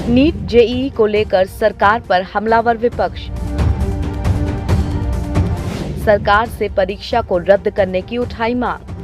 NEET JEE को लेकर सरकार पर हमलावर विपक्ष। सरकार से परीक्षा को रद्द करने की उठाई मांग।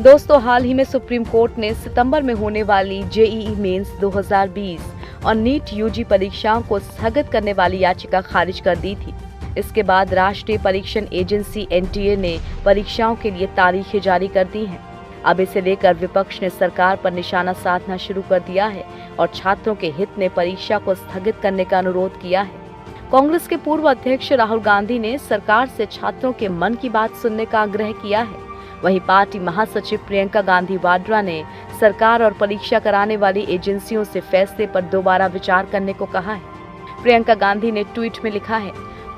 दोस्तों, हाल ही में सुप्रीम कोर्ट ने सितंबर में होने वाली जेईई मेंस 2020 और नीट यूजी परीक्षाओं को स्थगित करने वाली याचिका खारिज कर दी थी। इसके बाद राष्ट्रीय परीक्षण एजेंसी एनटीए ने परीक्षाओं के लिए तारीखें जारी कर दी हैं। अब इसे लेकर विपक्ष ने सरकार पर निशाना साधना शुरू कर दिया है और छात्रों के हित में परीक्षा को स्थगित करने का अनुरोध किया है। कांग्रेस के पूर्व अध्यक्ष राहुल गांधी ने सरकार से छात्रों के मन की बात सुनने का आग्रह किया है। वहीं पार्टी महासचिव प्रियंका गांधी वाड्रा ने सरकार और परीक्षा कराने वाली एजेंसियों से फैसले पर दोबारा विचार करने को कहा है। प्रियंका गांधी ने ट्वीट में लिखा है,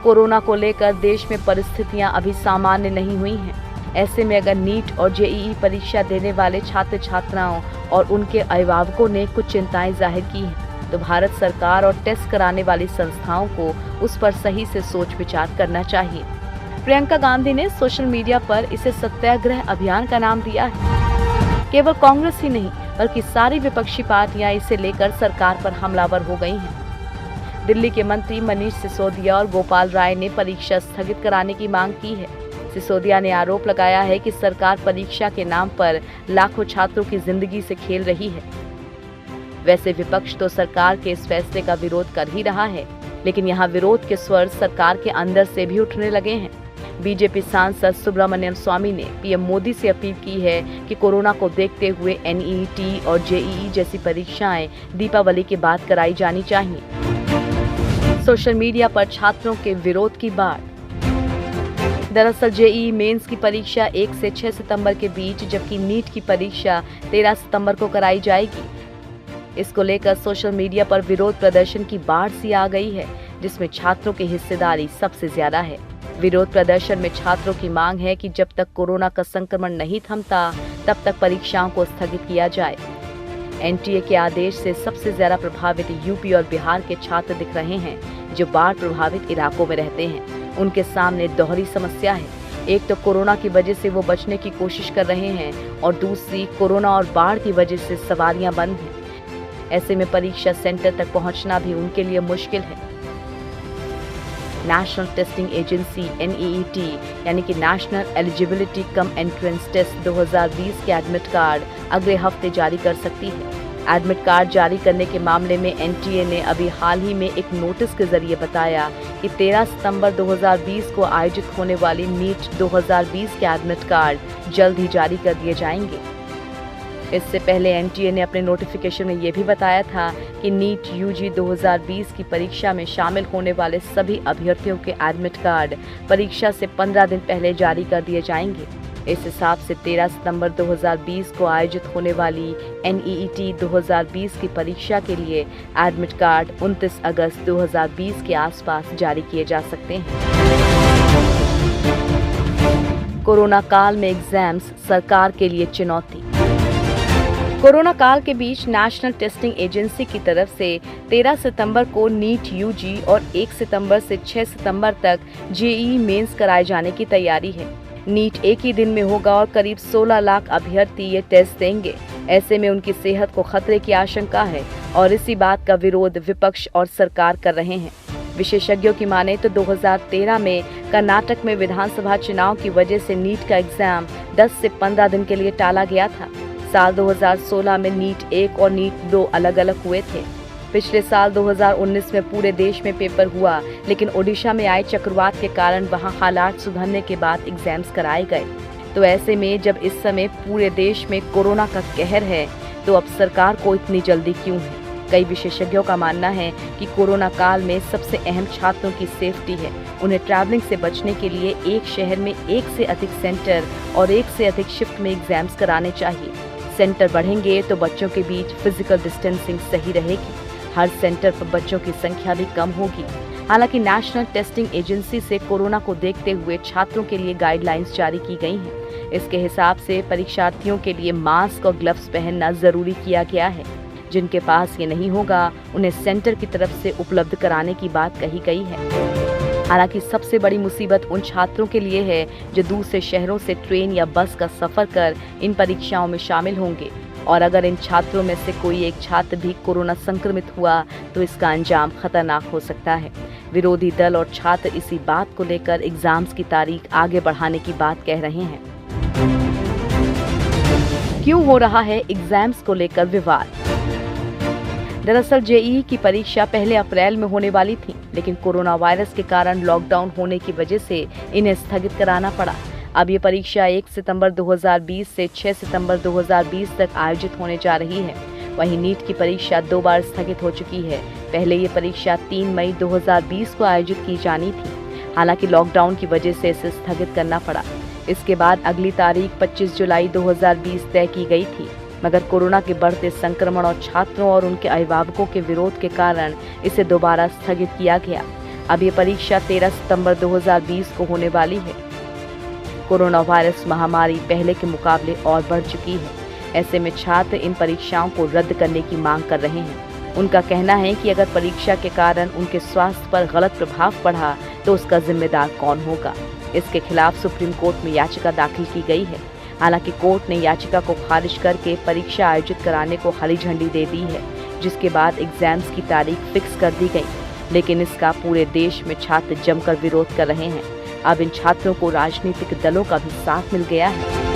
कोरोना को लेकर देश में परिस्थितियां अभी सामान्य नहीं हुई हैं। ऐसे में अगर नीट और जेईई परीक्षा देने वाले छात्र छात्राओं और उनके अभिभावकों ने कुछ चिंताएं जाहिर की हैं, तो भारत सरकार और टेस्ट कराने वाली संस्थाओं को उस पर सही से सोच विचार करना चाहिए। प्रियंका गांधी ने सोशल मीडिया पर इसे सत्याग्रह अभियान का नाम दिया है। केवल कांग्रेस ही नहीं बल्कि सारी विपक्षी पार्टियां इसे लेकर सरकार पर हमलावर हो गई हैं। दिल्ली के मंत्री मनीष सिसोदिया और गोपाल राय ने परीक्षा स्थगित कराने की मांग की है। सिसोदिया ने आरोप लगाया है कि सरकार परीक्षा के नाम पर लाखों छात्रों की जिंदगी से खेल रही है। वैसे विपक्ष तो सरकार के इस फैसले का विरोध कर ही रहा है, लेकिन यहाँ विरोध के स्वर सरकार के अंदर से भी उठने लगे हैं। बीजेपी सांसद सुब्रमण्यम स्वामी ने पीएम मोदी से अपील की है कि कोरोना को देखते हुए एनईटी और जेईई जैसी परीक्षाएं दीपावली के बाद कराई जानी चाहिए। सोशल मीडिया पर छात्रों के विरोध की बाढ़। दरअसल जेईई मेंस की परीक्षा 1 से 6 सितंबर के बीच, जबकि नीट की परीक्षा 13 सितंबर को कराई जाएगी। इसको लेकर सोशल मीडिया पर विरोध प्रदर्शन की बाढ़ सी आ गई है, जिसमें छात्रों की हिस्सेदारी सबसे ज्यादा है। विरोध प्रदर्शन में छात्रों की मांग है कि जब तक कोरोना का संक्रमण नहीं थमता, तब तक परीक्षाओं को स्थगित किया जाए। एनटीए के आदेश से सबसे ज्यादा प्रभावित यूपी और बिहार के छात्र दिख रहे हैं, जो बाढ़ प्रभावित इलाकों में रहते हैं। उनके सामने दोहरी समस्या है। एक तो कोरोना की वजह से वो बचने की कोशिश कर रहे हैं और दूसरी कोरोना और बाढ़ की वजह से सवारियां बंद हैं। ऐसे में परीक्षा सेंटर तक पहुंचना भी उनके लिए मुश्किल है। नेशनल टेस्टिंग एजेंसी एनईटी यानी कि national eligibility cum entrance test 2020 के एडमिट कार्ड अगले हफ्ते जारी कर सकती है। एडमिट कार्ड जारी करने के मामले में एनटीए ने अभी हाल ही में एक नोटिस के जरिए बताया कि 13 सितंबर 2020 को आयोजित होने वाली नीट 2020 के एडमिट कार्ड जल्द ही जारी कर दिए जाएंगे। इससे पहले एनटीए ने अपने नोटिफिकेशन में ये भी बताया था कि नीट यूजी 2020 की परीक्षा में शामिल होने वाले सभी अभ्यर्थियों के एडमिट कार्ड परीक्षा से 15 दिन पहले जारी कर दिए जाएंगे। इस हिसाब से 13 सितंबर 2020 को आयोजित होने वाली एनईटी 2020 की परीक्षा के लिए एडमिट कार्ड 29 अगस्त 2020 के आसपास जारी किए जा सकते हैं। कोरोना काल में एग्जाम्स सरकार के लिए चुनौती। कोरोना काल के बीच नेशनल टेस्टिंग एजेंसी की तरफ से 13 सितंबर को नीट यूजी और 1 सितंबर से 6 सितंबर तक जेईई मेंस कराए जाने की तैयारी है। नीट एक ही दिन में होगा और करीब 16 लाख अभ्यर्थी ये टेस्ट देंगे। ऐसे में उनकी सेहत को खतरे की आशंका है और इसी बात का विरोध विपक्ष और सरकार कर रहे हैं। विशेषज्ञों की माने तो 2013 में कर्नाटक में विधानसभा चुनाव की वजह से नीट का एग्जाम 10 से 15 दिन के लिए टाला गया था। साल 2016 में नीट 1 और नीट 2 अलग अलग हुए थे। पिछले साल 2019 में पूरे देश में पेपर हुआ, लेकिन ओडिशा में आए चक्रवात के कारण वहां हालात सुधरने के बाद एग्जाम्स कराए गए। तो ऐसे में जब इस समय पूरे देश में कोरोना का कहर है, तो अब सरकार को इतनी जल्दी क्यों है? कई विशेषज्ञों का मानना है कि कोरोना काल में सबसे अहम छात्रों की सेफ्टी है। उन्हें ट्रैवलिंग से बचने के लिए एक शहर में एक से अधिक सेंटर और एक से अधिक शिफ्ट में एग्जाम्स कराने चाहिए। सेंटर बढ़ेंगे तो बच्चों के बीच फिजिकल डिस्टेंसिंग सही रहेगी। हर सेंटर पर बच्चों की संख्या भी कम होगी। हालांकि नेशनल टेस्टिंग एजेंसी से कोरोना को देखते हुए छात्रों के लिए गाइडलाइंस जारी की गई हैं। इसके हिसाब से परीक्षार्थियों के लिए मास्क और ग्लव्स पहनना जरूरी किया गया है। जिनके पास ये नहीं होगा, उन्हें सेंटर की तरफ से उपलब्ध कराने की बात कही गई है। हालांकि सबसे बड़ी मुसीबत उन छात्रों के लिए है जो दूसरे शहरों से ट्रेन या बस का सफर कर इन परीक्षाओं में शामिल होंगे। और अगर इन छात्रों में से कोई एक छात्र भी कोरोना संक्रमित हुआ तो इसका अंजाम खतरनाक हो सकता है। विरोधी दल और छात्र इसी बात को लेकर एग्जाम्स की तारीख आगे बढ़ाने की बात कह रहे हैं। क्यों हो रहा है एग्जाम्स को लेकर विवाद? दरअसल जेईई की परीक्षा पहले अप्रैल में होने वाली थी, लेकिन कोरोना वायरस के कारण लॉकडाउन होने की वजह से इन्हें स्थगित कराना पड़ा। अब ये परीक्षा 1 सितंबर 2020 से 6 सितंबर 2020 तक आयोजित होने जा रही है। वहीं नीट की परीक्षा 2 बार स्थगित हो चुकी है। पहले ये परीक्षा 3 मई 2020 को आयोजित की जानी थी, हालांकि लॉकडाउन की वजह से इसे स्थगित करना पड़ा। इसके बाद अगली तारीख 25 जुलाई 2020 तय की गई थी, मगर कोरोना के बढ़ते संक्रमण और छात्रों और उनके अभिभावकों के विरोध के कारण इसे दोबारा स्थगित किया गया। अब ये परीक्षा 13 सितंबर 2020 को होने वाली है। कोरोना वायरस महामारी पहले के मुकाबले और बढ़ चुकी है। ऐसे में छात्र इन परीक्षाओं को रद्द करने की मांग कर रहे हैं। उनका कहना है कि अगर परीक्षा के कारण उनके स्वास्थ्य पर गलत प्रभाव पड़ा तो उसका जिम्मेदार कौन होगा। इसके खिलाफ सुप्रीम कोर्ट में याचिका दाखिल की गई है। हालांकि कोर्ट ने याचिका को खारिज करके परीक्षा आयोजित कराने को हरी झंडी दे दी है, जिसके बाद एग्जाम्स की तारीख फिक्स कर दी गई। लेकिन इसका पूरे देश में छात्र जमकर विरोध कर रहे हैं। अब इन छात्रों को राजनीतिक दलों का भी साथ मिल गया है।